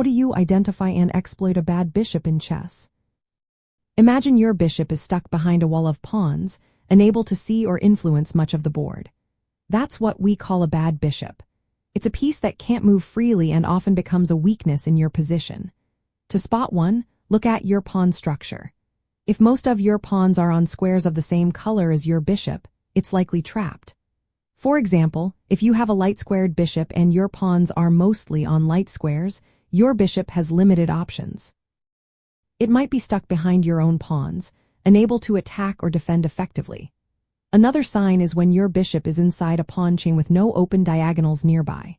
How do you identify and exploit a bad bishop in chess? Imagine your bishop is stuck behind a wall of pawns, unable to see or influence much of the board. That's what we call a bad bishop. It's a piece that can't move freely and often becomes a weakness in your position. To spot one, look at your pawn structure. If most of your pawns are on squares of the same color as your bishop, it's likely trapped. For example, if you have a light-squared bishop and your pawns are mostly on light squares, your bishop has limited options. It might be stuck behind your own pawns, unable to attack or defend effectively. Another sign is when your bishop is inside a pawn chain with no open diagonals nearby.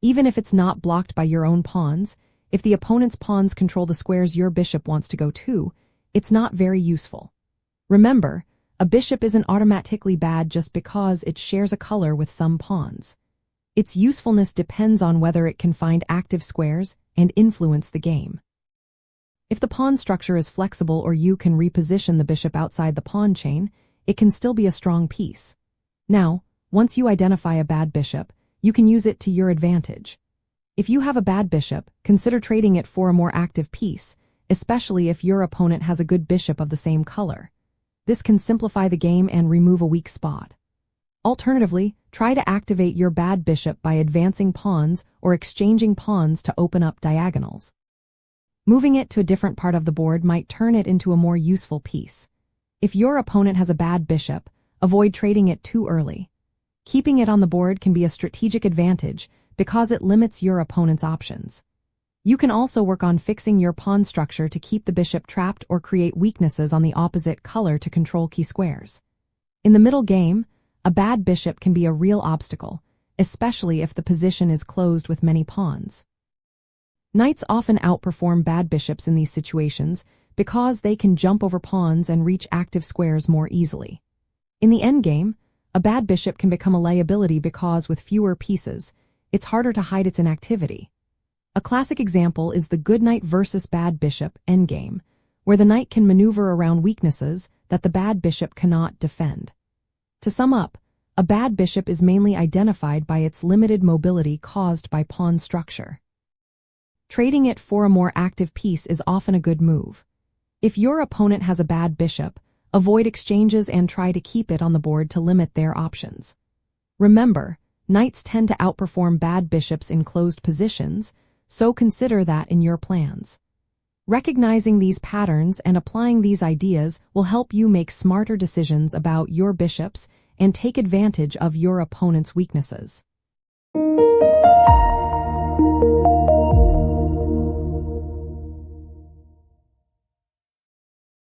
Even if it's not blocked by your own pawns, if the opponent's pawns control the squares your bishop wants to go to, it's not very useful. Remember, a bishop isn't automatically bad just because it shares a color with some pawns. Its usefulness depends on whether it can find active squares and influence the game. If the pawn structure is flexible or you can reposition the bishop outside the pawn chain, it can still be a strong piece. Now, once you identify a bad bishop, you can use it to your advantage. If you have a bad bishop, consider trading it for a more active piece, especially if your opponent has a good bishop of the same color. This can simplify the game and remove a weak spot. Alternatively, try to activate your bad bishop by advancing pawns or exchanging pawns to open up diagonals. Moving it to a different part of the board might turn it into a more useful piece. If your opponent has a bad bishop, avoid trading it too early. Keeping it on the board can be a strategic advantage because it limits your opponent's options. You can also work on fixing your pawn structure to keep the bishop trapped or create weaknesses on the opposite color to control key squares. In the middle game, a bad bishop can be a real obstacle, especially if the position is closed with many pawns. Knights often outperform bad bishops in these situations because they can jump over pawns and reach active squares more easily. In the endgame, a bad bishop can become a liability because with fewer pieces, it's harder to hide its inactivity. A classic example is the good knight versus bad bishop endgame, where the knight can maneuver around weaknesses that the bad bishop cannot defend. To sum up, a bad bishop is mainly identified by its limited mobility caused by pawn structure. Trading it for a more active piece is often a good move. If your opponent has a bad bishop, avoid exchanges and try to keep it on the board to limit their options. Remember, knights tend to outperform bad bishops in closed positions, so consider that in your plans. Recognizing these patterns and applying these ideas will help you make smarter decisions about your bishops and take advantage of your opponent's weaknesses.